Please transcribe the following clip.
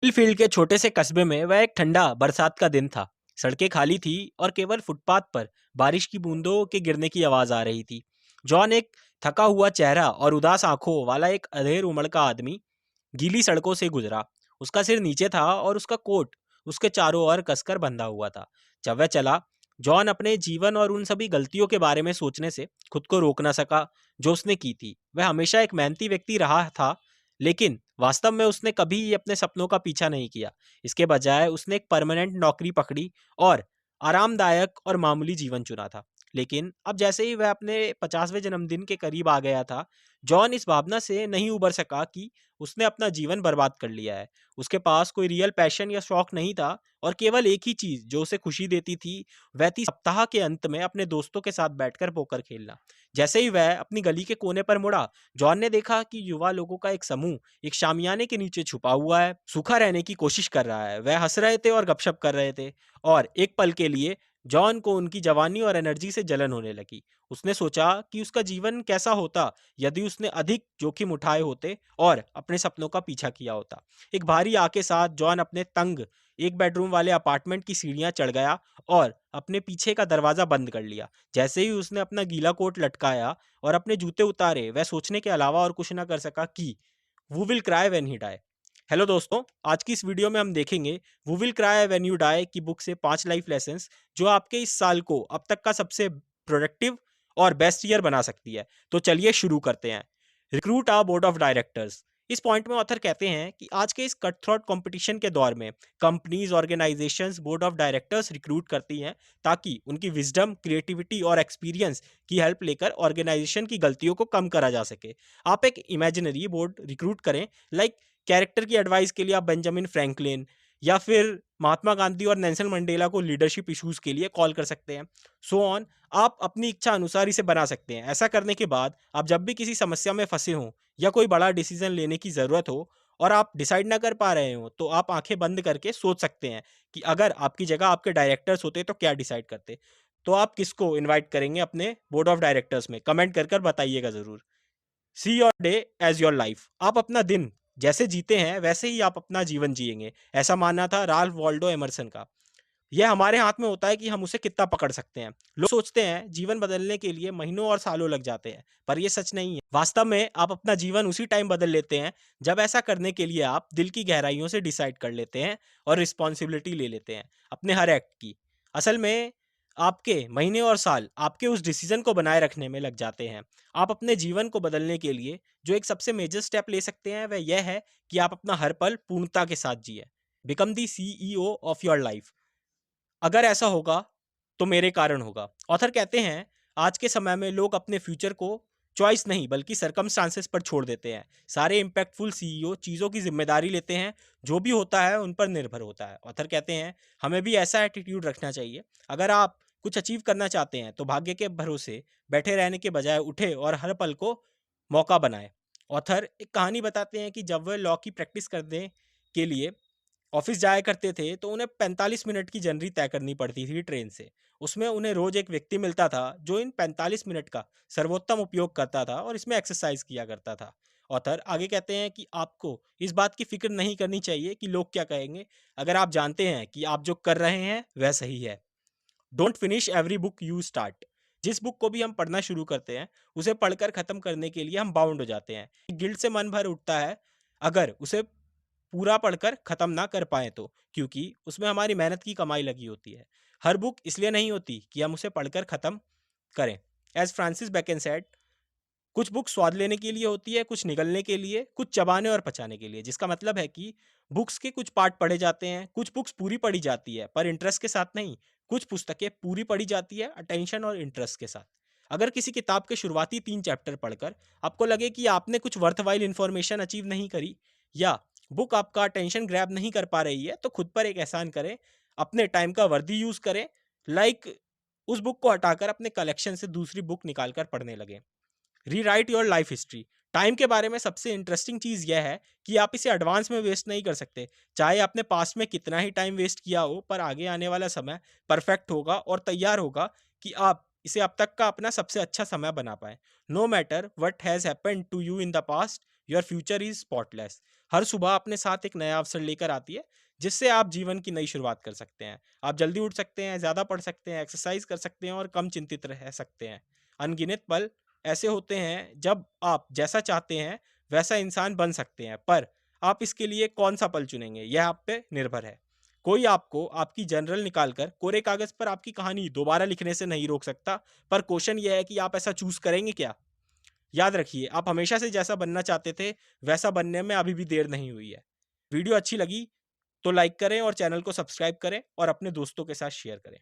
हिलफील्ड के छोटे से कस्बे में वह एक ठंडा बरसात का दिन था। सड़कें खाली थी और केवल फुटपाथ पर बारिश की बूंदों के गिरने की आवाज आ रही थी। जॉन, एक थका हुआ चेहरा और उदास आंखों वाला एक अधेड़ उम्र का आदमी, गीली सड़कों से गुजरा। उसका सिर नीचे था और उसका कोट उसके चारों ओर कसकर बंधा हुआ था। जब वह चला, जॉन अपने जीवन और उन सभी गलतियों के बारे में सोचने से खुद को रोक ना सका जो उसने की थी। वह हमेशा एक मेहनती व्यक्ति रहा था, लेकिन वास्तव में उसने कभी अपने सपनों का पीछा नहीं किया। इसके बजाय उसने एक परमानेंट नौकरी पकड़ी और आरामदायक और मामूली जीवन चुना था। लेकिन अब जैसे ही वह अपने 50वें जन्मदिन के करीब आ गया था, जॉन इस भावना से नहीं उबर सका कि उसने अपना जीवन बर्बाद कर लिया है। उसके पास कोई रियल पैशन या शौक नहीं था और केवल एक ही चीज जो उसे खुशी देती थी, वह थी सप्ताह के अंत में अपने दोस्तों के साथ बैठकर पोकर खेलना। जैसे ही वह अपनी गली के कोने पर मुड़ा, जॉन ने देखा कि युवा लोगों का एक समूह एक शामियाने के नीचे छुपा हुआ है, सूखा रहने की कोशिश कर रहा है। वह हंस रहे थे और गपशप कर रहे थे, और एक पल के लिए जॉन को उनकी जवानी और एनर्जी से जलन होने लगी। उसने सोचा कि उसका जीवन कैसा होता यदि उसने अधिक जोखिम उठाए होते और अपने सपनों का पीछा किया होता। एक भारी आह के साथ जॉन अपने तंग एक बेडरूम वाले अपार्टमेंट की सीढ़ियां चढ़ गया और अपने पीछे का दरवाजा बंद कर लिया। जैसे ही उसने अपना गीला कोट लटकाया और अपने जूते उतारे, वह सोचने के अलावा और कुछ ना कर सका कि who will cry when he die. Hello दोस्तों, आज की इस वीडियो में हम देखेंगे who will cry when you die की बुक से 5 लाइफ लेसन्स जो आपके इस साल को अब तक का सबसे प्रोडक्टिव और बेस्ट ईयर बना सकती है। तो चलिए शुरू करते हैं। Recruit our board of directors. इस पॉइंट में ऑथर कहते हैं कि आज के इस कट थ्रोट कंपटीशन के दौर में companies, organisations board of directors recruit करती हैं ताकि उनकी विजडम, क्रिएटिविटी और एक्सपीरियंस की हेल्प लेकर ऑर्गेनाइजेशन की गलतियों को कम करा जा सके। आप एक इमेजिनरी बोर्ड रिक्रूट करें, लाइक कैरेक्टर की एडवाइस के लिए आप बेंजामिन फ्रैंकलिन या फिर महात्मा गांधी और नेल्सन मंडेला को लीडरशिप इश्यूज के लिए कॉल कर सकते हैं। सो ऑन, आप अपनी इच्छा अनुसार इसे बना सकते हैं। ऐसा करने के बाद आप जब भी किसी समस्या में फंसे हों या कोई बड़ा डिसीजन लेने की ज़रूरत हो और आप डिसाइड ना कर पा रहे हो, तो आप आंखें बंद करके सोच सकते हैं कि अगर आपकी जगह आपके डायरेक्टर्स होते तो क्या डिसाइड करते। तो आप किसको इनवाइट करेंगे अपने बोर्ड ऑफ डायरेक्टर्स में? कमेंट कर कर बताइएगा ज़रूर। See your day as your life. आप अपना दिन जैसे जीते हैं वैसे ही आप अपना जीवन जिएंगे, ऐसा मानना था राल्फ वॉल्डो एमरसन का। यह हमारे हाथ में होता है कि हम उसे कितना पकड़ सकते हैं। लोग सोचते हैं जीवन बदलने के लिए महीनों और सालों लग जाते हैं, पर यह सच नहीं है। वास्तव में आप अपना जीवन उसी टाइम बदल लेते हैं जब ऐसा करने के लिए आप दिल की गहराइयों से डिसाइड कर लेते हैं और रिस्पॉन्सिबिलिटी ले लेते हैं अपने हर एक्ट की। असल में आपके महीने और साल आपके उस डिसीजन को बनाए रखने में लग जाते हैं। आप अपने जीवन को बदलने के लिए जो एक सबसे मेजर स्टेप ले सकते हैं वह यह है कि आप अपना हर पल पूर्णता के साथ जिए। Become the CEO of your life. अगर ऐसा होगा तो मेरे कारण होगा। ऑथर कहते हैं आज के समय में लोग अपने फ्यूचर को चॉइस नहीं बल्कि सरकमस्टांसेस पर छोड़ देते हैं। सारे इम्पैक्टफुल सीईओ चीज़ों की जिम्मेदारी लेते हैं, जो भी होता है उन पर निर्भर होता है। ऑथर कहते हैं हमें भी ऐसा एटीट्यूड रखना चाहिए। अगर आप कुछ अचीव करना चाहते हैं तो भाग्य के भरोसे बैठे रहने के बजाय उठे और हर पल को मौका बनाए। ऑथर एक कहानी बताते हैं कि जब वह लॉ की प्रैक्टिस करने के लिए ऑफिस जाया करते थे तो उन्हें 45 मिनट की जर्नी तय करनी पड़ती थी ट्रेन से। उसमें उन्हें रोज एक व्यक्ति मिलता था जो इन 45 मिनट का सर्वोत्तम उपयोग करता था और इसमें एक्सरसाइज किया करता था। ऑथर आगे कहते हैं कि आपको इस बात की फिक्र नहीं करनी चाहिए कि लोग क्या कहेंगे, अगर आप जानते हैं कि आप जो कर रहे हैं वह सही है। Don't finish every book you start. जिस बुक को भी हम पढ़ना शुरू करते हैं उसे पढ़कर खत्म करने के लिए हम बाउंड हो जाते हैं। गिल्ट से मन भर उठता है अगर उसे पूरा पढ़कर खत्म ना कर पाए तो, क्योंकि उसमें हमारी मेहनत की कमाई लगी होती है। हर बुक इसलिए नहीं होती कि हम उसे पढ़कर खत्म करें। एज फ्रांसिस बेकन सेड, कुछ बुक स्वाद लेने के लिए होती है, कुछ निगलने के लिए, कुछ चबाने और पचाने के लिए। जिसका मतलब है कि बुक्स के कुछ पार्ट पढ़े जाते हैं, कुछ बुक्स पूरी पढ़ी जाती है पर इंटरेस्ट के साथ नहीं। कुछ पुस्तकें पूरी पढ़ी जाती है अटेंशन और इंटरेस्ट के साथ। अगर किसी किताब के शुरुआती 3 चैप्टर पढ़कर आपको लगे कि आपने कुछ वर्थवाइल इंफॉर्मेशन अचीव नहीं करी या बुक आपका अटेंशन ग्रैब नहीं कर पा रही है, तो खुद पर एक एहसान करें, अपने टाइम का वर्दी यूज करें। लाइक उस बुक को हटाकर अपने कलेक्शन से दूसरी बुक निकालकर पढ़ने लगे। Rewrite your life history. Time के बारे में सबसे इंटरेस्टिंग चीज़ यह है कि आप इसे एडवांस में वेस्ट नहीं कर सकते। चाहे आपने पास्ट में कितना ही टाइम वेस्ट किया हो, पर आगे आने वाला समय परफेक्ट होगा और तैयार होगा कि आप इसे अब तक का अपना सबसे अच्छा समय बना पाए। No matter what has happened to you in the past, your future is spotless. हर सुबह अपने साथ एक नया अवसर लेकर आती है, जिससे आप जीवन की नई शुरुआत कर सकते हैं। आप जल्दी उठ सकते हैं, ज़्यादा पढ़ सकते हैं, एक्सरसाइज कर सकते हैं और कम चिंतित रह सकते हैं। अनगिनत पल ऐसे होते हैं जब आप जैसा चाहते हैं वैसा इंसान बन सकते हैं, पर आप इसके लिए कौन-सा पल चुनेंगे, यह आप पे निर्भर है। कोई आपको आपकी जर्नल निकाल कर कोरे कागज़ पर आपकी कहानी दोबारा लिखने से नहीं रोक सकता, पर क्वेश्चन यह है कि आप ऐसा चूज़ करेंगे क्या? याद रखिए, आप हमेशा से जैसा बनना चाहते थे, वैसा बनने में अभी भी देर नहीं हुई है। वीडियो अच्छी लगी तो लाइक करें और चैनल को सब्सक्राइब करें और अपने दोस्तों के साथ शेयर करें।